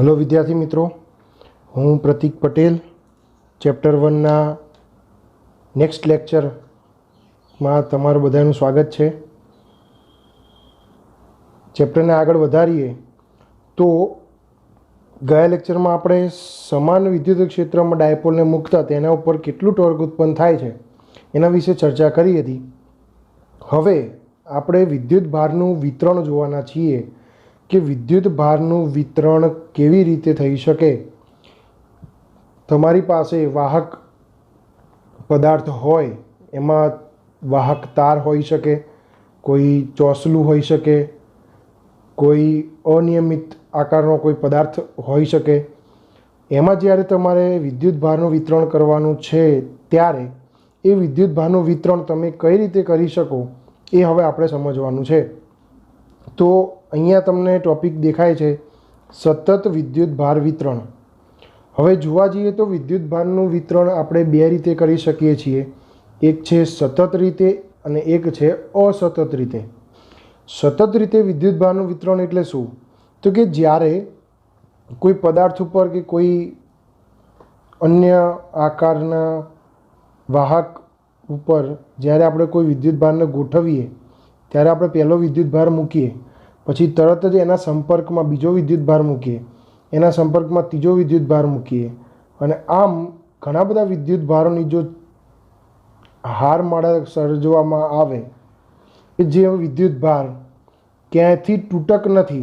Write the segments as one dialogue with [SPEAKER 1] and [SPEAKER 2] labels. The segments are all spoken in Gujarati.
[SPEAKER 1] हेलो विद्यार्थी मित्रों, हूँ प्रतीक पटेल। चैप्टर 1 नेक्स्ट लेक्चर में तमारू बधाનું स्वागत है। चैप्टर ने आगळ वधारीए तो गया लेक्चर में आपणे समान विद्युत क्षेत्र में डायपोल ने मूकता तेना उपर केटलुं टॉर्क उत्पन्न थाय छे एना विषे चर्चा करी हती। हवे आपणे विद्युत भारनुं वितरण जोवाना छीए कि विद्युत भारनुं वितरण केवी रीते थई शके। तमारी पासे वाहक पदार्थ होय एमां वाहक तार होई शके, कोई चोसलुं होई शके, कोई अनियमित आकारनो कोई पदार्थ होई शके। एमां ज्यारे तमारे विद्युत भारनुं वितरण करवानुं छे त्यारे ए विद्युत भारनुं वितरण तमे कई रीते करी शको ए हवे आपणे समजवानुं छे। तो अहींया तमने टॉपिक देखाय छे सतत विद्युत भार वितरण। हवे जोवा जईए तो विद्युत भारनुं वितरण आपणे बे रीते करी शकीए छीए, एक छे सतत रीते अने एक छे असतत रीते। सतत रीते विद्युत भारनुं वितरण एटले शुं? तो कि ज्यारे कोई पदार्थ पर कि कोई अन्य आकारना वाहक पर ज्यारे आपणे कोई विद्युत भारने गोठवीए त्यारे आपणे पहेलो विद्युत भार मूकीए, पछी तरत ज एना संपर्कमां बीजो विद्युत भार मूकीए, एना संपर्कमां तीजो विद्युत भार मूकीए अने आम घणा बधा विद्युत भारोनी जो हारमाळा सर्जवामां आवे के जे विद्युत भार क्यांयथी तूटक नथी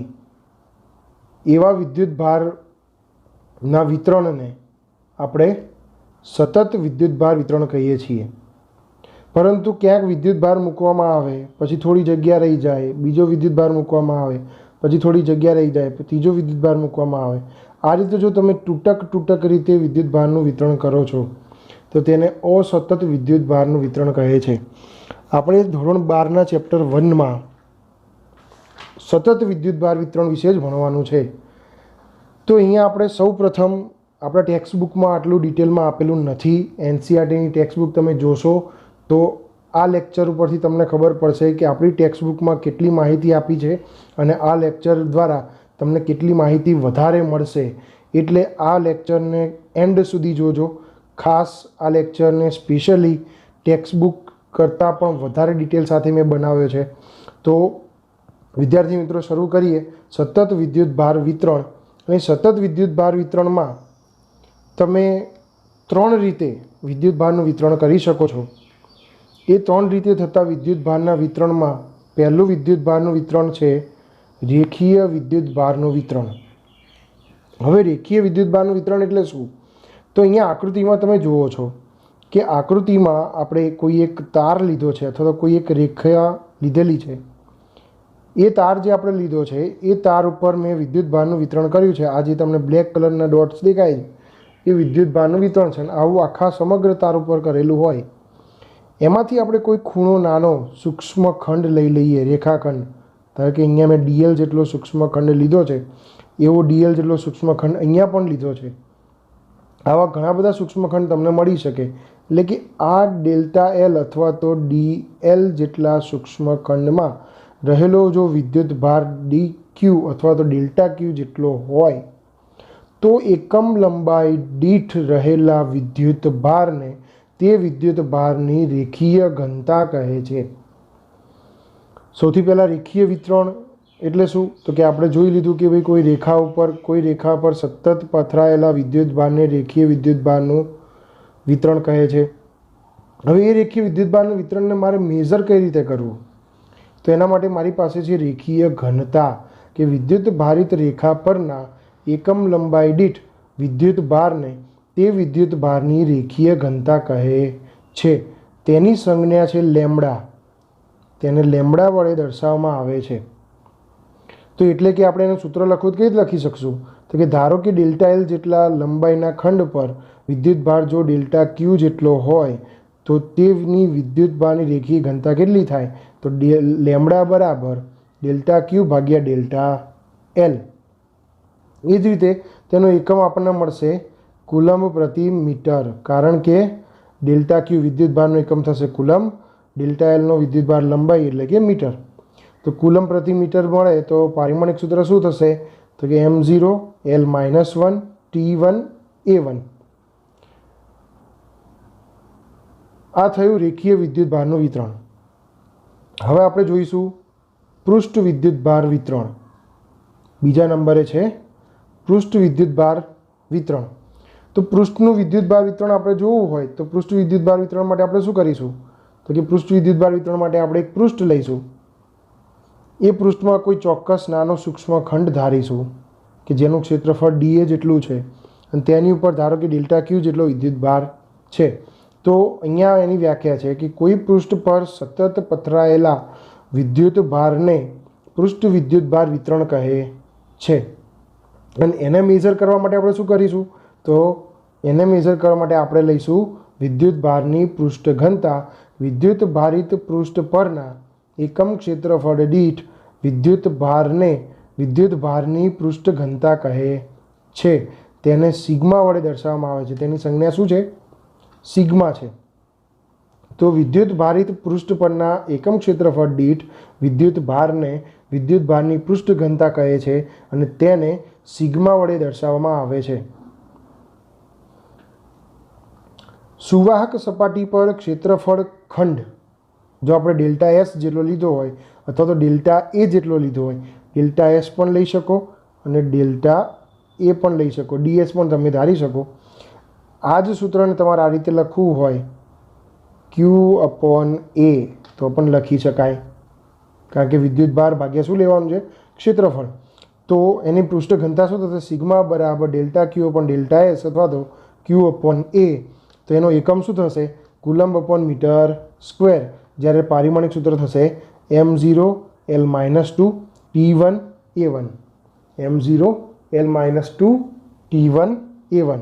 [SPEAKER 1] एवा विद्युत भारना वितरणने आपणे सतत विद्युत भार वितरण कहीए छीए। परंतु क्यांक विद्युत भार मूकवामां आवे पछी थोड़ी जग्या रही जाए, बीजो विद्युत भार मूकवामां आवे पछी थोड़ी जग्या रही जाए, तीजो विद्युत भार मूकवामां आवे। आ रीते जो तमे तूटक रीते विद्युत भारनुं वितरण करो छो तो तेने असतत विद्युत भारनुं वितरण कहे छे। आपणे धोरण 12 ना चैप्टर 1 मां सतत विद्युत भार वितरण विषे ज भणवानुं छे। तो अहींया आपणे सौ प्रथम आपણા ટેક્સ્ટબુકમાં આટલું ડિટેલમાં આપેલું નથી। એનસીઈઆરટીની ટેક્સ્ટબુક તમે જોશો તો આ લેક્ચર ઉપરથી તમને ખબર પડશે કે આપણી ટેક્સ્ટબુકમાં કેટલી માહિતી આપી છે અને આ લેક્ચર દ્વારા તમને કેટલી માહિતી વધારે મળશે। એટલે આ લેક્ચરને એન્ડ સુધી જોજો। ખાસ આ લેક્ચરને સ્પેશિયલી ટેક્સ્ટબુક કરતાં પણ વધારે ડિટેલ સાથે મેં બનાવ્યો છે। તો વિદ્યાર્થી મિત્રો શરૂ કરીએ સતત વિદ્યુત ભાર વિતરણ। અને સતત વિદ્યુત ભાર વિતરણમાં તમે ત્રણ રીતે વિદ્યુત ભારનું વિતરણ કરી શકો છો। એ ત્રણ રીતે થતા વિદ્યુત ભારના વિતરણમાં પહેલું વિદ્યુત ભારનું વિતરણ છે રેખીય વિદ્યુત ભારનું વિતરણ। હવે રેખીય વિદ્યુત ભારનું વિતરણ એટલે શું? તો અહીંયા આકૃતિમાં તમે જુઓ છો કે આકૃતિમાં આપણે કોઈ એક તાર લીધો છે અથવા તો કોઈ એક રેખા લીધેલી છે। એ તાર જે આપણે લીધો છે એ તાર ઉપર મેં વિદ્યુત ભારનું વિતરણ કર્યું છે। આ જે તમને બ્લેક કલરના ડોટ્સ દેખાય છે એ વિદ્યુત ભારનું વિતરણ છે। આવું આખા સમગ્ર તાર ઉપર કરેલું હોય એમાંથી આપણે કોઈ ખૂણો નાનો સૂક્ષ્મ ખંડ લઈ લઈએ, રેખાખંડ। ધારો કે અહીંયા મેં ડીએલ જેટલો સૂક્ષ્મ ખંડ લીધો છે, એવો ડીએલ જેટલો સૂક્ષ્મ ખંડ અહીંયા પણ લીધો છે। આવા ઘણા બધા સૂક્ષ્મ ખંડ તમને મળી શકે। એટલે કે આ ડેલ્ટા એલ અથવા તો ડીએલ જેટલા સૂક્ષ્મ ખંડમાં રહેલો જો વિદ્યુત ભાર ડી ક્યુ અથવા તો ડેલ્ટા ક્યુ જેટલો હોય તો એકમ લંબાઈ દીઠ રહેલા વિદ્યુત ભારને તે વિદ્યુત ભારની રેખીય ઘનતા કહે છે। સૌથી પહેલાં રેખીય વિતરણ એટલે શું? તો કે આપણે જોઈ લીધું કે ભાઈ કોઈ રેખા પર સતત પથરાયેલા વિદ્યુત ભારને રેખીય વિદ્યુત ભારનું વિતરણ કહે છે। હવે એ રેખીય વિદ્યુત ભારનું વિતરણને મારે મેઝર કઈ રીતે કરવું? તો એના માટે મારી પાસે છે રેખીય ઘનતા કે વિદ્યુત ભારિત રેખા પરના એકમ લંબાઈ દીઠ વિદ્યુત ભારને તે વિદ્યુત ભારની રેખીય ઘનતા કહે છે। તેની સંજ્ઞા છે લેમ્બડા। તેને લેમ્બડા વડે દર્શાવવામાં આવે છે। તો એટલે કે આપણે એનું સૂત્ર લખવું કેવી રીતે લખી શકશું? તો કે ધારો કે ડેલ્ટા એલ જેટલા લંબાઈના ખંડ પર વિદ્યુત ભાર જો ડેલ્ટા ક્યુ જેટલો હોય તો તેની વિદ્યુત ભારની રેખીય ઘનતા કેટલી થાય? તો લેમ્બડા બરાબર ડેલ્ટા ક્યુ ભાગ્યા ડેલ્ટા એલ। એ જ રીતે તેનો એકમ આપણને મળશે કુલમ્બ પ્રતિ મીટર, કારણ કે ડેલ્ટા ક્યુ વિદ્યુત ભારનો એકમ થશે કુલમ્બ, ડેલ્ટા એલનો વિદ્યુત ભાર લંબાઈ એટલે કે મીટર। તો કુલમ્બ પ્રતિ મીટર મળે તો પારિમાણિક સૂત્ર શું થશે? તો કે m0 l-1 t1 a1। આ થયું રેખીય વિદ્યુતભારનું વિતરણ। હવે આપણે જોઈશું પૃષ્ઠ વિદ્યુતભાર વિતરણ। બીજા નંબરે છે પૃષ્ઠ વિદ્યુતભાર વિતરણ। તો પૃષ્ઠનું વિદ્યુતભાર વિતરણ આપણે જોવું હોય તો પૃષ્ઠ વિદ્યુતભાર વિતરણ માટે આપણે શું કરીશું? તો કે પૃષ્ઠ વિદ્યુતભાર વિતરણ માટે આપણે એક પૃષ્ઠ લઈશું, એ પૃષ્ઠમાં કોઈ ચોક્કસ નાનો સૂક્ષ્મ ખંડ ધારીશું કે જેનું ક્ષેત્રફળ dA જેટલું છે અને તેની ઉપર ધારો કે ડેલ્ટા ક્યુ જેટલો વિદ્યુતભાર છે। તો અહીંયા એની વ્યાખ્યા છે કે કોઈ પૃષ્ઠ પર સતત પથરાયેલા વિદ્યુતભારને પૃષ્ઠ વિદ્યુતભાર વિતરણ કહે છે। અને એને મેઝર કરવા માટે આપણે શું કરીશું? તો એને મેઝર કરવા માટે આપણે લઈશું વિદ્યુતભારની પૃષ્ઠ ઘનતા વિદ્યુતભારિત પૃષ્ઠ પરના એકમ ક્ષેત્રફળ દીઠ વિદ્યુતભારને વિદ્યુતભારની પૃષ્ઠ ઘનતા કહે છે। તેને સિગ્મા વડે દર્શાવવામાં આવે છે। તેની સંજ્ઞા શું છે? સિગ્મા છે। તો વિદ્યુતભારિત પૃષ્ઠ પરના એકમ ક્ષેત્રફળ દીઠ વિદ્યુતભારને વિદ્યુતભારની પૃષ્ઠ ઘનતા કહે છે અને તેને સિગ્મા વડે દર્શાવવામાં આવે છે। સુવાહક સપાટી પર ક્ષેત્રફળ ખંડ જો આપણે ડેલ્ટા એસ જેટલો લીધો હોય અથવા તો ડેલ્ટા એ જેટલો લીધો હોય, ડેલ્ટા એસ પણ લઈ શકો અને ડેલ્ટા એ પણ લઈ શકો, ડીએસ પણ તમે ધારી શકો। આ જ સૂત્રને તમારે આ રીતે લખવું હોય Q/A તો પણ લખી શકાય, કારણ કે વિદ્યુતભાર ભાગ્યા શું લેવાનું છે? ક્ષેત્રફળ। તો એની પૃષ્ઠ ઘનતા શું થશે? સિગ્મા બરાબર delta Q upon delta S અથવા તો Q/A। તો એનો એકમ શું થશે? Coulomb upon metre square. જ્યારે પારિમાણિક સૂત્ર થશે m0 l-2 t1 a1, m0 l-2 t1 a1।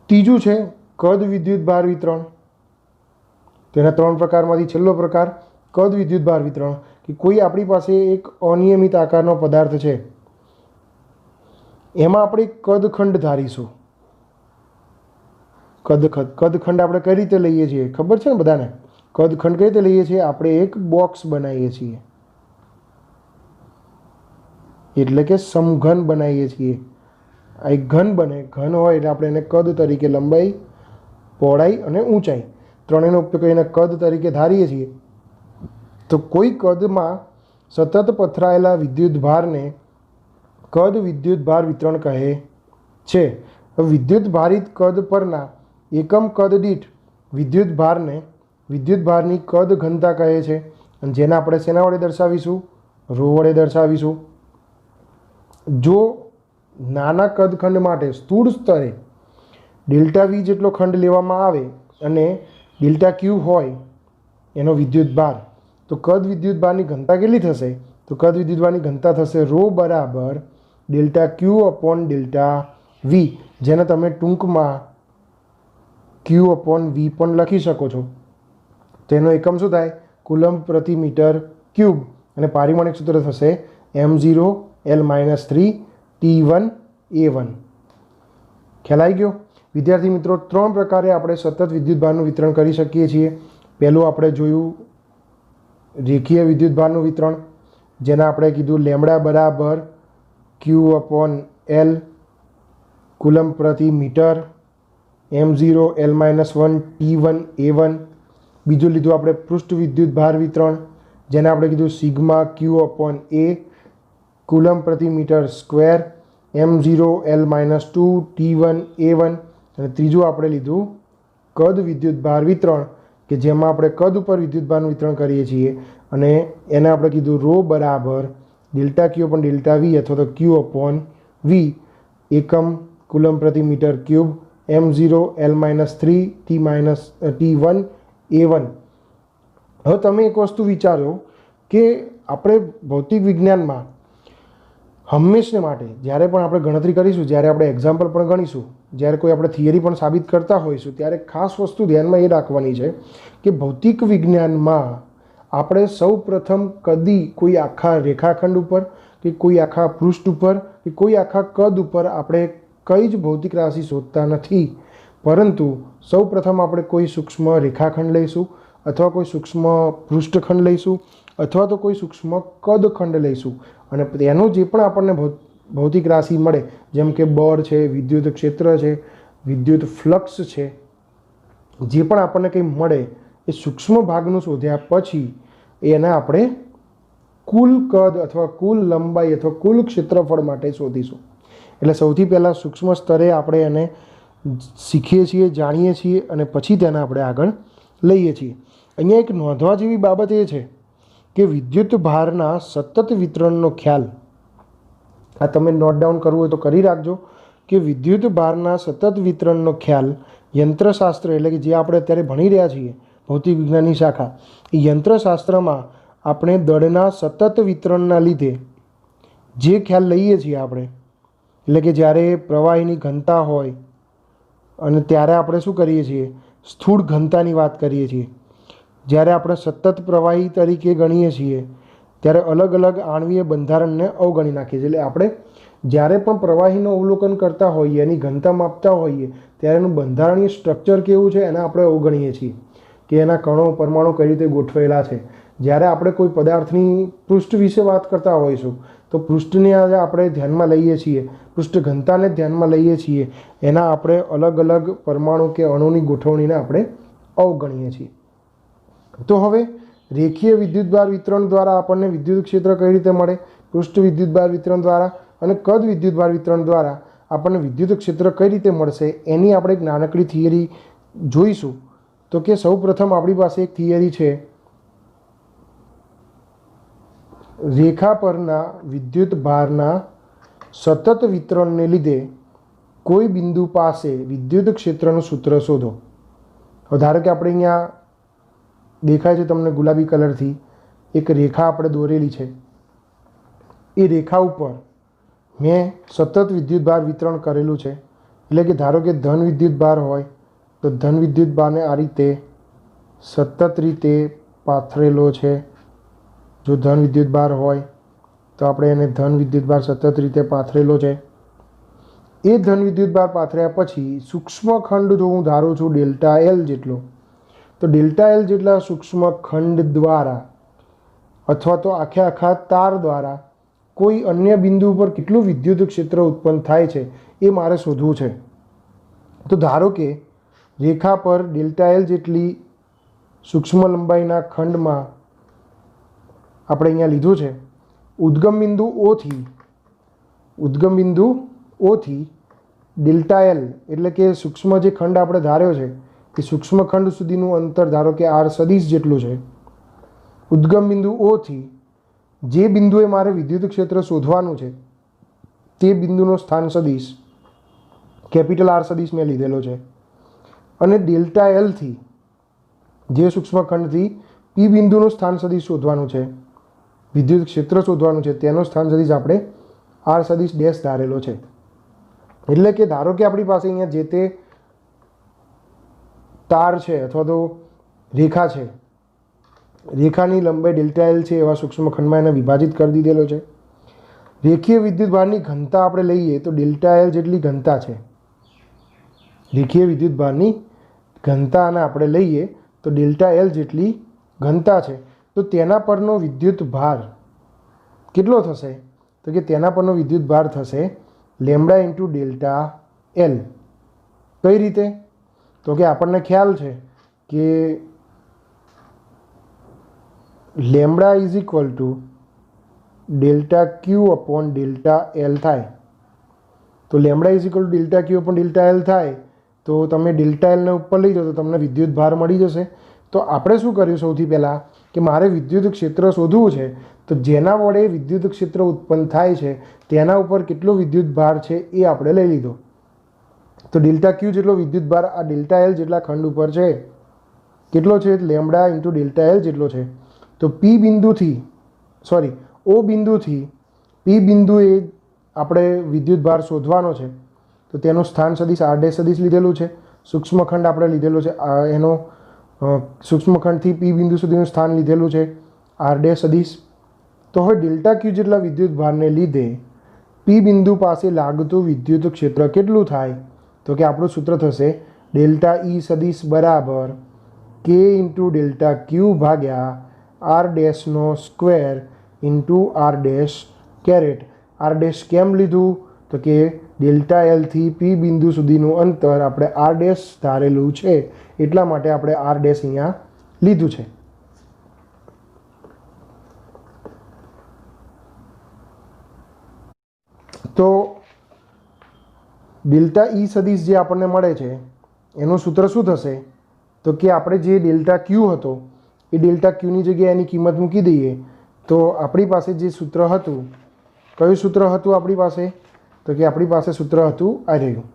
[SPEAKER 1] ત્રીજું છે કદ વિદ્યુતભાર વિતરણ। તેના ત્રણ પ્રકારમાંથી છેલ્લો પ્રકાર કદ વિદ્યુતભાર વિતરણ, કે કોઈ આપણી પાસે એક અનિયમિત આકારનો પદાર્થ છે, એમાં આપણે કદખંડ ધારીશું। કદખંડ આપણે કઈ રીતે લઈએ છીએ ખબર છે ને બધાને? કદખંડ કઈ રીતે લઈએ છીએ? આપણે એક બોક્સ બનાવીએ છીએ, એટલે કે સમઘન બનાવીએ છીએ। આ એક ઘન બને, ઘન હોય એટલે આપણે એને કદ તરીકે લંબાઈ, પહોળાઈ અને ઊંચાઈ ત્રણેયનો ઉપયોગ કરીને કદ તરીકે ધારીએ છીએ। તો કોઈ કદમાં સતત પથરાયેલા વિદ્યુતભારને કદ વિદ્યુતભાર વિતરણ કહે છે। વિદ્યુતભારિત કદ પરના એકમ કદ દીઠ વિદ્યુતભારને વિદ્યુતભારની કદ ઘનતા કહે છે અને જેને આપણે શેના વડે દર્શાવીશું? રો વડે દર્શાવીશું। જો નાના કદખંડ માટે સ્થૂળ સ્તરે ડેલ્ટા વી જેટલો ખંડ લેવામાં આવે અને ડેલ્ટા ક્યુ હોય એનો વિદ્યુતભાર, તો કદ વિદ્યુતભારની ઘનતા કેટલી થશે? તો કદ વિદ્યુતભારની ઘનતા થશે રો બરાબર delta Q upon delta V, જેને તમે ટૂંકમાં ક્યુ અપોન વી પણ લખી શકો છો। તેનો એકમ શું થાય? કુલમ્બ પ્રતિ મીટર ક્યુબ અને પારિમાણિક સૂત્ર થશે m0 l-3 t1 a1। ખ્યાલ આવી ગયો? વિદ્યાર્થી મિત્રો, ત્રણ પ્રકારે આપણે સતત વિદ્યુતભારનું વિતરણ કરી શકીએ છીએ। પહેલું આપણે જોયું રેખીય વિદ્યુતભારનું વિતરણ, જેને આપણે કીધું લેમડા બરાબર Q/L કુલમ્બ પ્રતિ metre, m0 l-1 t1 a1। બીજું લીધું આપણે પૃષ્ઠ વિદ્યુતભાર વિતરણ, જેને આપણે કીધું સિગ્મા Q/A કુલમ્બ પ્રતિ metre square, m0 l-2 t1 a1। અને ત્રીજું આપણે લીધું કદ વિદ્યુતભાર વિતરણ, કે જેમાં આપણે કદ ઉપર વિદ્યુતભારનું વિતરણ કરીએ છીએ અને એને આપણે કીધું રો બરાબર delta Q upon delta V અથવા તો Q/V એકમ કુલમ્બ પ્રતિ metre cube, m0 l-3 t1 a1। હવે તમે એક વસ્તુ વિચારો કે આપણે ભૌતિક વિજ્ઞાનમાં હંમેશને માટે જ્યારે પણ આપણે ગણતરી કરીશું, જ્યારે આપણે એક્ઝામ્પલ પણ ગણીશું, જ્યારે કોઈ આપણે થિયરી પણ સાબિત કરતા હોઈશું, ત્યારે ખાસ વસ્તુ ધ્યાનમાં એ રાખવાની છે કે ભૌતિક વિજ્ઞાનમાં આપણે સૌ પ્રથમ કદી કોઈ આખા રેખાખંડ ઉપર કે કોઈ આખા પૃષ્ઠ ઉપર કે કોઈ આખા કદ ઉપર આપણે કઈ જ ભૌતિક રાશિ શોધતા નથી, પરંતુ સૌ પ્રથમ આપણે કોઈ સૂક્ષ્મ રેખાખંડ લઈશું અથવા કોઈ સૂક્ષ્મ પૃષ્ઠખંડ લઈશું અથવા તો કોઈ સૂક્ષ્મ કદખંડ લઈશું અને તેનું જે પણ આપણને ભૌતિક રાશિ મળે, જેમ કે બળ છે, વિદ્યુત ક્ષેત્ર છે, વિદ્યુત ફ્લક્સ છે, જે પણ આપણને કંઈ મળે એ સૂક્ષ્મ ભાગનું શોધ્યા પછી એને આપણે કુલ કદ અથવા કુલ લંબાઈ અથવા કુલ ક્ષેત્રફળ માટે શોધીશું. એટલે સૌથી પહેલાં સૂક્ષ્મ સ્તરે આપણે એને શીખીએ છીએ, જાણીએ છીએ અને પછી તેને આપણે આગળ લઈએ છીએ. અહીંયા એક નોંધવા જેવી બાબત એ છે કે વિદ્યુત ભારના સતત વિતરણનો ખ્યાલ, આ તમે નોટ ડાઉન કરવું હોય તો કરી રાખજો કે વિદ્યુત ભારના સતત વિતરણનો ખ્યાલ યંત્રશાસ્ત્ર એટલે કે જે આપણે અત્યારે ભણી રહ્યા છીએ ભૌતિક વિજ્ઞાનની શાખા, એ યંત્રશાસ્ત્રમાં આપણે દળના સતત વિતરણના લીધે જે ખ્યાલ લઈએ છીએ આપણે, એટલે કે જ્યારે પ્રવાહીની ઘનતા હોય અને ત્યારે આપણે શું કરીએ છીએ, સ્થૂળ ઘનતાની વાત કરીએ છીએ. જ્યારે આપણે સતત પ્રવાહી તરીકે ગણીએ છીએ ત્યારે અલગ અલગ આણ્વીય બંધારણને અવગણી નાખીએ છીએ. એટલે આપણે જ્યારે પણ પ્રવાહીનું અવલોકન કરતા હોઈએ, એની ઘનતા માપતા હોઈએ ત્યારે એનું બંધારણીય સ્ટ્રક્ચર કેવું છે એને આપણે અવગણીએ છીએ કે એના કણો પરમાણુ કઈ રીતે ગોઠવેલા છે. જ્યારે આપણે કોઈ પદાર્થની પૃષ્ઠ વિશે વાત કરતા હોઈશું તો પૃષ્ઠને આપણે ધ્યાનમાં લઈએ છીએ, પૃષ્ઠ ઘનતાને ધ્યાનમાં લઈએ છીએ, એના આપણે અલગ અલગ પરમાણુ કે અણુની ગોઠવણીને આપણે અવગણીએ છીએ. તો હવે રેખીય વિદ્યુતભાર વિતરણ દ્વારા આપણને વિદ્યુત ક્ષેત્ર કઈ રીતે મળે, પૃષ્ઠ વિદ્યુતભાર વિતરણ દ્વારા અને કદ વિદ્યુતભાર વિતરણ દ્વારા આપણને વિદ્યુત ક્ષેત્ર કઈ રીતે મળશે એની આપણે એક નાનકડી થિયરી જોઈશું. તો કે સૌ પ્રથમ આપણી પાસે એક થિયરી છે, રેખા પરના વિદ્યુત ભારના સતત વિતરણને લીધે કોઈ બિંદુ પાસે વિદ્યુત ક્ષેત્રનું સૂત્ર શોધો. ધારો કે આપણે અહીંયા દેખાય છે તમને ગુલાબી કલરથી એક રેખા આપણે દોરેલી છે, એ રેખા ઉપર મેં સતત વિદ્યુતભાર વિતરણ કરેલું છે. એટલે કે ધારો કે ધન વિદ્યુતભાર હોય તો ધન વિદ્યુતભારને આ રીતે સતત રીતે પાથરેલો છે. જો ધન વિદ્યુતભાર હોય તો આપણે એને ધન વિદ્યુતભાર સતત રીતે પાથરેલો છે. એ ધન વિદ્યુતભાર પાથર્યા પછી સૂક્ષ્મ ખંડ જો હું ધારું છું ડેલ્ટા એલ જેટલો, તો ડેલ્ટા એલ જેટલા સૂક્ષ્મ ખંડ દ્વારા અથવા તો આખા તાર દ્વારા કોઈ અન્ય બિંદુ પર કેટલું વિદ્યુત ક્ષેત્ર ઉત્પન્ન થાય છે એ મારે શોધવું છે. તો ધારો કે રેખા પર ડેલ્ટા એલ જેટલી સૂક્ષ્મ લંબાઈના ખંડમાં આપણે અહીંયા લીધું છે ઉદ્ગમ બિંદુ ઓથી ડેલ્ટા એલ એટલે કે સૂક્ષ્મ જે ખંડ આપણે ધાર્યો છે એ સૂક્ષ્મ ખંડ સુધીનું અંતર ધારો કે આર સદીશ જેટલું છે. ઉદ્ગમ બિંદુ ઓથી જે બિંદુએ મારે વિદ્યુત ક્ષેત્ર શોધવાનું છે તે બિંદુનો સ્થાન સદીશ કેપિટલ આર સદીશ મેં લીધેલો છે. અને ડેલ્ટા એલથી જે સૂક્ષ્મ ખંડથી પી બિંદુનું સ્થાન સદીશ શોધવાનું છે, વિદ્યુત ક્ષેત્ર શોધવાનું છે, તેનો સ્થાન સદીશ આપણે આર સદીશ ડેશ ધારેલો છે. એટલે કે ધારો કે આપણી પાસે અહીંયા જે તે તાર છે અથવા તો રેખા છે, રેખાની લંબાઈ ડેલ્ટા એલ છે એવા સૂક્ષ્મ ખંડમાં એને વિભાજિત કરી દીધેલો છે. રેખીય વિદ્યુતભારની ઘનતા આપણે લઈએ તો ડેલ્ટા એલ જેટલી ઘનતા છે. રેખીય વિદ્યુતભારની ઘનતાને આપણે લઈએ તો ડેલ્ટા એલ જેટલી ઘનતા છે. તો તેના પરનો વિદ્યુત ભાર કેટલો થશે, તો કે તેના પરનો વિદ્યુત ભાર થશે લેમ્ડા ઇન્ટુ ડેલ્ટા એલ. કઈ રીતે, તો કે આપણને ખ્યાલ છે કે lambda is equal to delta Q upon delta L થાય. તો lambda is equal to delta Q upon delta L થાય તો તમે ડેલ્ટા એલને ઉપર લઈ જાઓ તો તમને વિદ્યુત ભાર મળી જશે. તો આપણે શું કર્યું, સૌથી પહેલાં કે મારે વિદ્યુત ક્ષેત્ર શોધવું છે તો જેના વડે વિદ્યુત ક્ષેત્ર ઉત્પન્ન થાય છે તેના ઉપર કેટલો વિદ્યુત ભાર છે એ આપણે લઈ લીધો. તો ડેલ્ટા ક્યુ જેટલો વિદ્યુત ભાર આ ડેલ્ટા એલ જેટલા ખંડ ઉપર છે કેટલો છે, લેમ્ડા ઇન્ટુ ડેલ્ટા એલ જેટલો છે. તો પી બિંદુથી ઓ બિંદુથી પી બિંદુએ આપણે વિદ્યુત ભાર શોધવાનો છે. તો તેનું સ્થાન સદીશ આર ડેશ સદીશ લીધેલું છે, સૂક્ષ્મ ખંડ આપણે લીધેલો છે, એનો સૂક્ષ્મ ખંડથી પી બિંદુ સુધીનું સ્થાન લીધેલું છે આર ડેશ સદીશ. તો હવે ડેલ્ટા ક્યુ જેટલા વિદ્યુત ભારને લીધે પી બિંદુ પાસે લાગતું વિદ્યુત ક્ષેત્ર કેટલું થાય, તો કે આપણું સૂત્ર થશે ડેલ્ટા ઈ સદીશ બરાબર કે ઇન્ટુ ડેલ્ટા ક્યુ ભાગ્યા આર ડેશનો square into R dash caret. R dash કેમ લીધું? તો કે ડેલ્ટા એલથી પી બિંદુ સુધીનું અંતર આપણે આર ડેશ ધારેલું છે, એટલા માટે આપણે આર ડેશ અહીંયા લીધું છે. તો ડેલ્ટા ઈ સદીશ જે આપણને મળે છે એનું સૂત્ર શું થશે? તો કે આપણે જે ડેલ્ટા ક્યુ હતો એ ડેલ્ટા ક્યુની જગ્યાએ એની કિંમત મૂકી દઈએ તો આપણી પાસે જે સૂત્ર હતું, કયું સૂત્ર હતું આપણી પાસે? તો કે આપણી પાસે સૂત્ર હતું આ રહ્યું,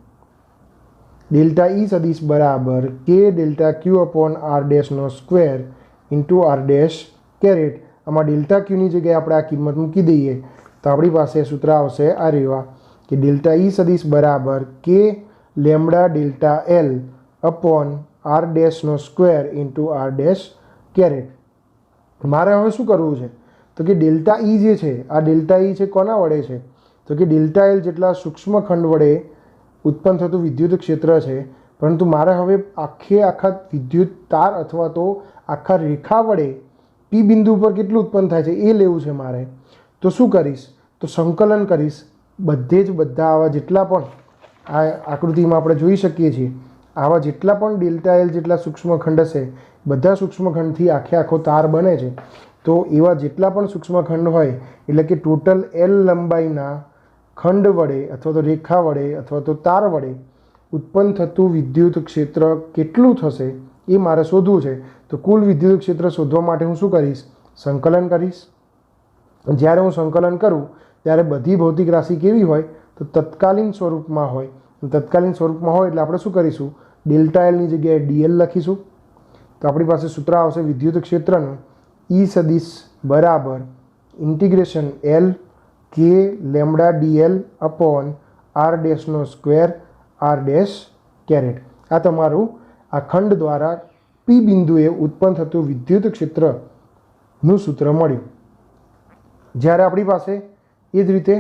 [SPEAKER 1] ડેલ્ટા ઈ સદીશ બરાબર k delta Q upon R ડેશનો square into R dash caret. આમાં ડેલ્ટા ક્યુની જગ્યાએ આપણે આ કિંમત મૂકી દઈએ તો આપણી પાસે સૂત્ર આવશે આ રહ્યું કે ડેલ્ટા ઈ સદીશ બરાબર k lambda delta L upon R ડેશનો square into R dash caret. મારે હવે શું કરવું છે? તો કે ડેલ્ટા ઈ જે છે, આ ડેલ્ટા ઈ છે કોના વડે છે? તો કે ડેલ્ટા એલ જેટલા સૂક્ષ્મ ખંડ વડે ઉત્પન્ન થતું વિદ્યુત ક્ષેત્ર છે. પરંતુ મારે હવે આખા વિદ્યુત તાર અથવા તો આખા રેખા વડે પી બિંદુ પર કેટલું ઉત્પન્ન થાય છે એ લેવું છે મારે. તો શું કરીશ? તો સંકલન કરીશ. બધા આવા જેટલા પણ આ આકૃતિમાં આપણે જોઈ શકીએ છીએ, આવા જેટલા પણ ડેલ્ટા એલ જેટલા સૂક્ષ્મ ખંડ હશે, બધા સૂક્ષ્મ ખંડથી આખો તાર બને છે. તો એવા જેટલા પણ સૂક્ષ્મ ખંડ હોય એટલે કે ટોટલ એલ લંબાઈના ખંડ વડે અથવા તો રેખા વડે અથવા તો તાર વડે ઉત્પન્ન થતું વિદ્યુત ક્ષેત્ર કેટલું થશે એ મારે શોધવું છે. તો કુલ વિદ્યુત ક્ષેત્ર શોધવા માટે હું શું કરીશ? સંકલન કરીશ. જ્યારે હું સંકલન કરું ત્યારે બધી ભૌતિક રાશિ કેવી હોય? તો તત્કાલીન સ્વરૂપમાં હોય. તત્કાલીન સ્વરૂપમાં હોય એટલે આપણે શું કરીશું? ડેલ્ટા એલની જગ્યાએ ડીએલ લખીશું. તો આપણી પાસે સૂત્ર આવશે વિદ્યુત ક્ષેત્રનું ઈ સદીશ બરાબર integration L k lambda dl upon R ડેશનો સ્ક્વેર આર ડેશ કેરેટ. આ તમારું આ ખંડ દ્વારા પી બિંદુએ ઉત્પન્ન થતું વિદ્યુત ક્ષેત્રનું સૂત્ર મળ્યું. જ્યારે આપણી પાસે એ જ રીતે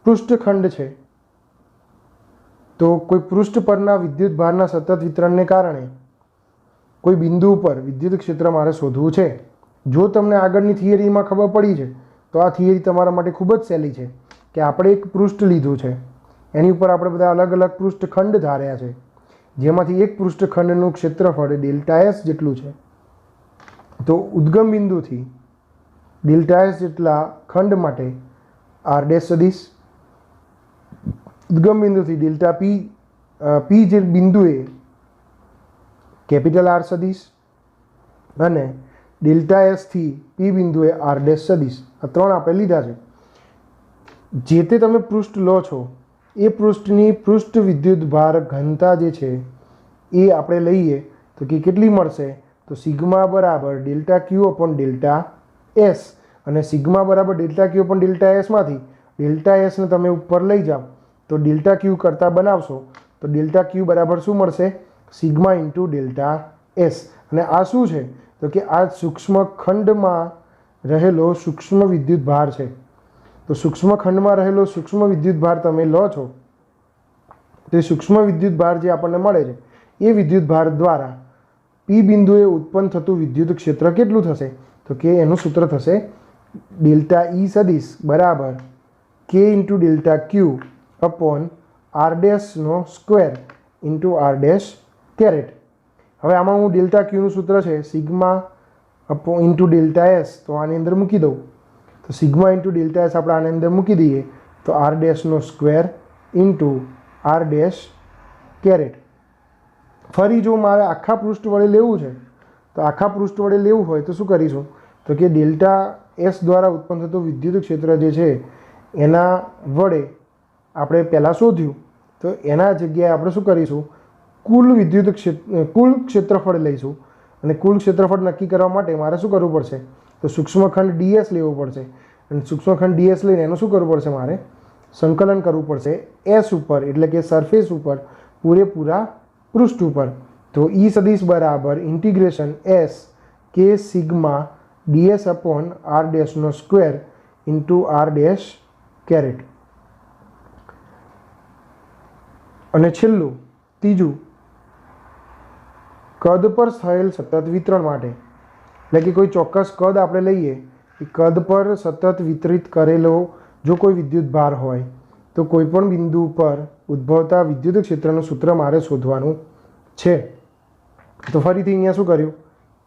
[SPEAKER 1] પૃષ્ઠખંડ છે, તો કોઈ પૃષ્ઠ પરના વિદ્યુત ભારના સતત વિતરણને કારણે કોઈ બિંદુ ઉપર વિદ્યુત ક્ષેત્ર મારે શોધવું છે. જો તમને આગળની થિયરીમાં ખબર પડી છે તો આ થિયરી તમારા માટે ખૂબ જ સહેલી છે કે આપણે એક પૃષ્ઠ લીધું છે, એની ઉપર આપણે બધા અલગ અલગ પૃષ્ઠખંડ ધાર્યા છે, જેમાંથી એક પૃષ્ઠખંડનું ક્ષેત્રફળ ડેલ્ટા એસ જેટલું છે. તો ઉદ્ગમ બિંદુથી ડેલ્ટા એસ જેટલા ખંડ માટે આર ડેશ સદીશ, ઉદ્ગમ બિંદુથી ડેલ્ટા પી જે બિંદુએ કેપિટલ આર સદીશ અને ડેલ્ટા એસથી પી બિંદુએ આર ડેશ સદીશ, આ ત્રણ આપણે લીધા છે. જે તે તમે પૃષ્ઠ લો છો એ પૃષ્ઠની પૃષ્ઠ વિદ્યુત ભાર ઘનતા જે છે એ આપણે લઈએ તો કે કેટલી મળશે? તો સિગ્મા બરાબર delta Q upon delta S. અને સિગ્મા બરાબર ડેલ્ટા ક્યુ અપોન ડેલ્ટા એસમાંથી ડેલ્ટા એસને તમે ઉપર લઈ જાઓ તો ડેલ્ટા ક્યુ કરતાં બનાવશો તો ડેલ્ટા ક્યુ બરાબર શું મળશે? Sigma into delta S. અને આ શું છે? તો કે આ સૂક્ષ્મ ખંડમાં રહેલો સૂક્ષ્મ વિદ્યુત ભાર છે. તો સૂક્ષ્મ ખંડમાં રહેલો સૂક્ષ્મ વિદ્યુત ભાર તમે લો છો તો એ સૂક્ષ્મ વિદ્યુત ભાર જે આપણને મળે છે એ વિદ્યુત ભાર દ્વારા પી બિંદુએ ઉત્પન્ન થતું વિદ્યુત ક્ષેત્ર કેટલું થશે? તો કે એનું સૂત્ર થશે ડેલ્ટા ઈ સદીશ બરાબર k into delta Q upon R ડેશનો square into R dash caret. હવે આમાં હું ડેલ્ટા ક્યુનું સૂત્ર છે sigma upon into delta S, તો આની અંદર મૂકી દઉં. તો સિગ્મા ઇન્ટુ ડેલ્ટા એસ આપણે આની અંદર મૂકી દઈએ તો આર ડેશનો square into R dash caret. ફરી જો મારે આખા પૃષ્ઠ વડે લેવું છે તો આખા પૃષ્ઠ વડે લેવું હોય તો શું કરીશું? તો કે ડેલ્ટા એસ દ્વારા ઉત્પન્ન થતું વિદ્યુત ક્ષેત્ર જે છે એના વડે આપણે પહેલાં શોધ્યું તો એના જગ્યાએ આપણે શું કરીશું? કુલ ક્ષેત્રફળ લઈશું. અને કુલ ક્ષેત્રફળ નક્કી કરવા માટે મારે શું કરવું પડશે? તો સૂક્ષ્મખંડ ડીએસ લેવો પડશે. અને સૂક્ષ્મખંડ ડીએસ લઈને એનું શું કરવું પડશે? મારે સંકલન કરવું પડશે એસ ઉપર, એટલે કે સરફેસ ઉપર, પૂરેપૂરા પૃષ્ઠ ઉપર. તો ઈ સદીશ બરાબર integration S k sigma dS upon R ડેશનો square into R dash caret. અને છેલ્લું ત્રીજું કદ પર થયેલ સતત વિતરણ માટે, એટલે કે કોઈ ચોક્કસ કદ આપણે લઈએ, એ કદ પર સતત વિતરિત કરેલો જો કોઈ વિદ્યુત ભાર હોય તો કોઈ પણ બિંદુ પર ઉદ્ભવતા વિદ્યુત ક્ષેત્રનું સૂત્ર મારે શોધવાનું છે. તો ફરીથી અહીંયા શું કર્યું,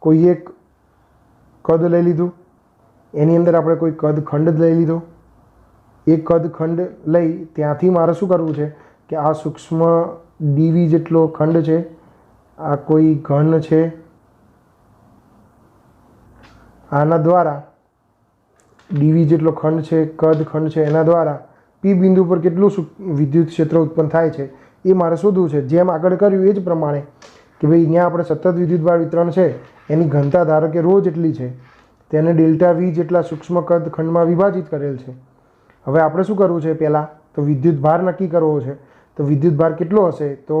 [SPEAKER 1] કોઈ એક કદ લઈ લીધું, એની અંદર આપણે કોઈ કદ ખંડ લઈ લીધો. એ કદ ખંડ લઈ ત્યાંથી મારે શું કરવું છે કે આ સૂક્ષ્મ ડીવી જેટલો ખંડ છે, આ કોઈ ઘન છે, આના દ્વારા ડીવી જેટલો ખંડ છે, કદ ખંડ છે, એના દ્વારા પી બિંદુ પર કેટલું વિદ્યુત ક્ષેત્ર ઉત્પન્ન થાય છે એ મારે શોધવું છે. જેમ આગળ કર્યું એ જ પ્રમાણે કે ભાઈ અહીંયા આપણે સતત વિદ્યુતભાર વિતરણ છે, એની ઘનતા ધારો કે ρ જેટલી છે, તેને ડેલ્ટા વી જેટલા સૂક્ષ્મ કદ ખંડમાં વિભાજિત કરેલ છે. હવે આપણે શું કરવું છે, પહેલાં તો વિદ્યુત ભાર નક્કી કરવો છે. તો વિદ્યુત ભાર કેટલો હશે તો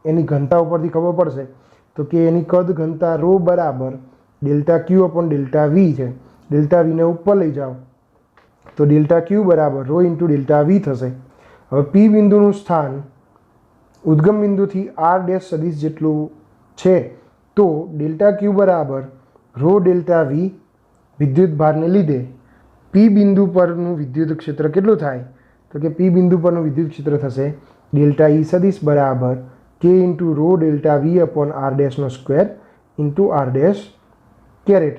[SPEAKER 1] એની ઘનતા ઉપરથી ખબર પડશે, તો કે એની કદ ઘનતા ρ બરાબર delta Q upon delta V છે. ડેલ્ટા વીને ઉપર લઈ જાઓ તો ડેલ્ટા ક્યુ બરાબર ρ ઇન્ટુ ડેલ્ટા વી થશે. હવે પી બિંદુનું સ્થાન ઉદ્ગમ બિંદુથી આર ડેશ સદિશ જેટલું છે, તો ડેલ્ટા ક્યુ બરાબર ρ ડેલ્ટા વી વિદ્યુત ભારને લીધે પી બિંદુ પરનું વિદ્યુત ક્ષેત્ર કેટલું થાય, તો કે પી બિંદુ પરનું વિદ્યુત ક્ષેત્ર થશે ડેલ્ટા ઈ સદિશ બરાબર k into ρ delta V upon R ડેશનો square into R dash caret.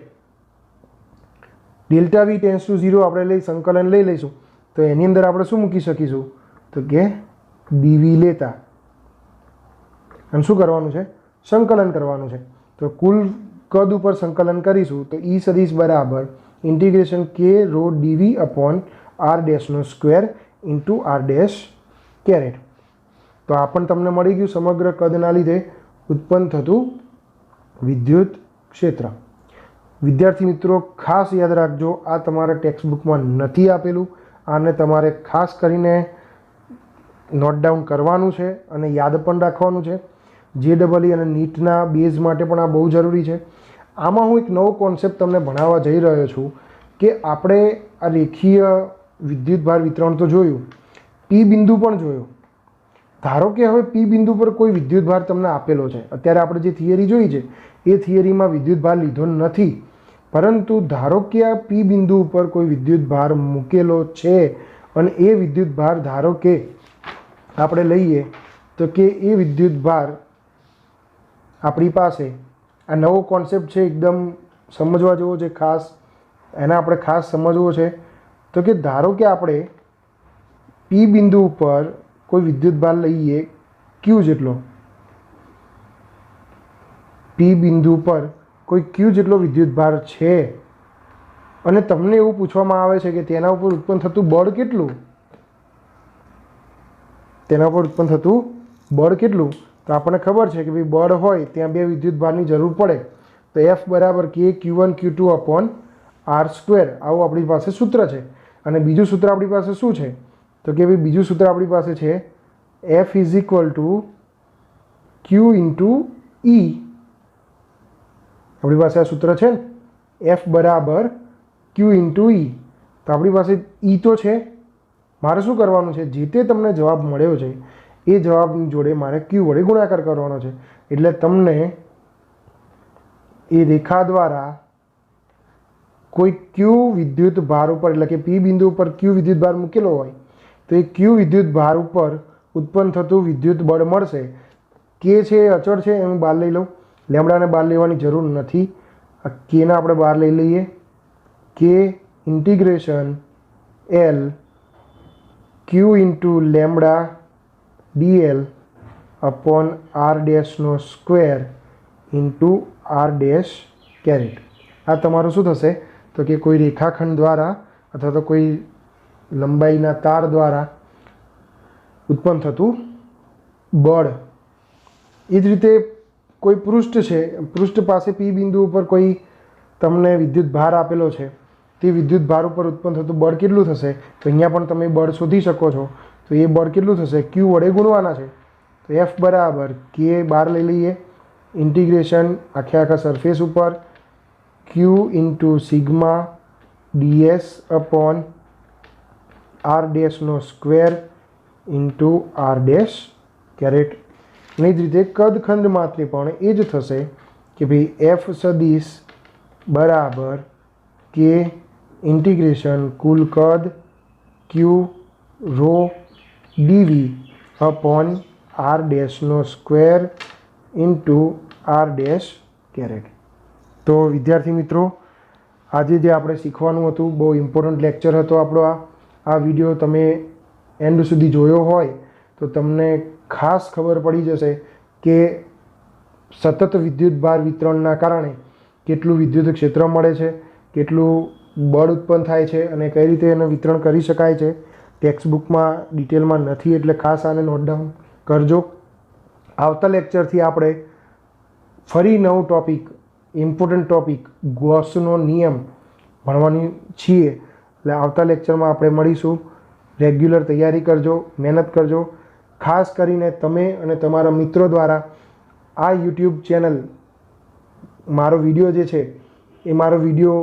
[SPEAKER 1] Delta V tends to 0 આપણે સંકલન લઈ લઈશું, તો એની અંદર આપણે શું મૂકી શકીશું, તો કે ડીવી લેતા અને શું કરવાનું છે, સંકલન કરવાનું છે. તો કુલ કદ ઉપર સંકલન કરીશું તો ઈ સદિશ બરાબર integration k ρ dV upon R ડેશનો square into R dash caret. તો આ પણ તમને મળી ગયું સમગ્ર કદના લીધે ઉત્પન્ન થતું વિદ્યુત ક્ષેત્ર. વિદ્યાર્થી મિત્રો ખાસ યાદ રાખજો, આ તમારા ટેક્સ્ટબુકમાં નથી આપેલું, આને તમારે ખાસ કરીને નોટ ડાઉન કરવાનું છે અને યાદ પણ રાખવાનું છે. JEE અને નીટના બેઝ માટે પણ આ બહુ જરૂરી છે. આમાં હું એક નવો કોન્સેપ્ટ તમને ભણાવવા જઈ રહ્યો છું કે આપણે આ રેખીય વિદ્યુતભાર વિતરણ તો જોયું, પી બિંદુ પણ જોયું. ધારો કે હવે પી બિંદુ પર કોઈ વિદ્યુતભાર તમને આપેલો છે, અત્યારે આપણે જે થિયરી જોઈ છે એ થિયરીમાં વિદ્યુતભાર લીધો નથી, પરંતુ ધારો કે આ પી બિંદુ ઉપર કોઈ વિદ્યુતભાર મૂકેલો છે અને એ વિદ્યુતભાર ધારો કે આપણે લઈએ તો કે એ વિદ્યુતભાર આપણી પાસે, આ નવો કોન્સેપ્ટ છે, એકદમ સમજવા જેવો છે, ખાસ એને આપણે ખાસ સમજવો છે. તો કે ધારો કે આપણે પી બિંદુ ઉપર કોઈ વિદ્યુતભાર લઈએ ક્યુ જેટલો, પી બિંદુ પર કોઈ ક્યુ જેટલો વિદ્યુતભાર છે અને તમને એવું પૂછવામાં આવે છે કે તેના ઉપર ઉત્પન્ન થતું બળ કેટલું, તેના ઉપર ઉત્પન્ન થતું બળ કેટલું, તો આપણને ખબર છે કે ભાઈ બળ હોય ત્યાં બે વિદ્યુતભારની જરૂર પડે, તો F બરાબર કે Q1 Q2 upon R square, આવું આપણી પાસે સૂત્ર છે. અને બીજું સૂત્ર આપણી પાસે શું છે, તો કે ભાઈ બીજું સૂત્ર આપણી પાસે છે F is equal to Q into E. આપણી પાસે આ સૂત્ર છે ને, F બરાબર Q ઇન્ટુ E. તો આપણી પાસે E તો છે, મારે શું કરવાનું છે, જે તે તમને જવાબ મળ્યો છે એ જવાબની જોડે મારે Q વડે ગુણાકાર કરવાનો છે. એટલે તમને એ રેખા દ્વારા કોઈ Q વિદ્યુત ભાર ઉપર, એટલે કે પી બિંદુ ઉપર Q વિદ્યુત ભાર મૂકેલો હોય તો એ Q વિદ્યુત ભાર ઉપર ઉત્પન્ન થતું વિદ્યુત બળ મળશે. કે છે એ અચળ છે, એનું બહાર લઈ લઉં, લેમડાને બહાર લેવાની જરૂર નથી, આ કેને આપણે બહાર લઈ લઈએ, k integration L Q into lambda dl upon R ડેશનો square into R dash caret. આ તમારું શું થશે, તો કે કોઈ રેખાખંડ દ્વારા અથવા તો કોઈ લંબાઈના તાર દ્વારા ઉત્પન્ન થતું બળ. એ જ રીતે કોઈ પૃષ્ઠ છે, પૃષ્ઠ પાસે પી બિંદુ ઉપર કોઈ તમને વિદ્યુત ભાર આપેલો છે, તે વિદ્યુત ભાર ઉપર ઉત્પન્ન થતું બળ કેટલું થશે, તો અહીંયા પણ તમે બળ શોધી શકો છો. તો એ બળ કેટલું થશે, Q વડે ગુણવાના છે. તો F બરાબર કે બહાર લઈ લઈએ, ઇન્ટિગ્રેશન આખા સરફેસ ઉપર Q into sigma ds upon R ડેશનો square into R dash caret. અને એ જ રીતે કદખંડ માટે પણ એ જ થશે કે ભાઈ એફ સદીશ બરાબર કે ઇન્ટિગ્રેશન કુલ કદ Q rho dV upon R ડેશનો square into R dash caret. તો વિદ્યાર્થી મિત્રો, આજે જે આપણે શીખવાનું હતું બહુ ઇમ્પોર્ટન્ટ લેક્ચર હતો આપણો. આ વિડીયો તમે એન્ડ સુધી જોયો હોય તો તમને ખાસ ખબર પડી જશે કે સતત વિદ્યુતભાર વિતરણના કારણે કેટલું વિદ્યુત ક્ષેત્ર મળે છે, કેટલું બળ ઉત્પન્ન થાય છે અને કઈ રીતે એનું વિતરણ કરી શકાય છે. ટેક્સ્ટબુકમાં ડિટેલમાં નથી એટલે ખાસ આને નોટ ડાઉન કરજો. આવતા લેક્ચરથી આપણે ફરી નવું ટૉપિક, ઇમ્પોર્ટન્ટ ટૉપિક ગોસનો નિયમ ભણવાની છીએ. એટલે આવતા લેક્ચરમાં આપણે મળીશું. રેગ્યુલર તૈયારી કરજો, મહેનત કરજો. ખાસ કરીને તમે અને તમારા મિત્રો દ્વારા આ યુટ્યુબ ચેનલ, મારો વિડીયો જે છે એ મારો વિડીયો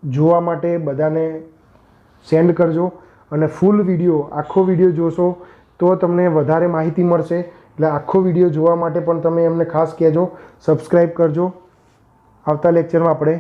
[SPEAKER 1] જોવા માટે બધાને સેન્ડ કરજો. અને ફૂલ વિડીયો, આખો વિડીયો જોશો તો તમને વધારે માહિતી મળશે. એટલે આખો વિડીયો જોવા માટે પણ તમે એમને ખાસ કહેજો, સબસ્ક્રાઈબ કરજો. આવતા લેક્ચરમાં આપણે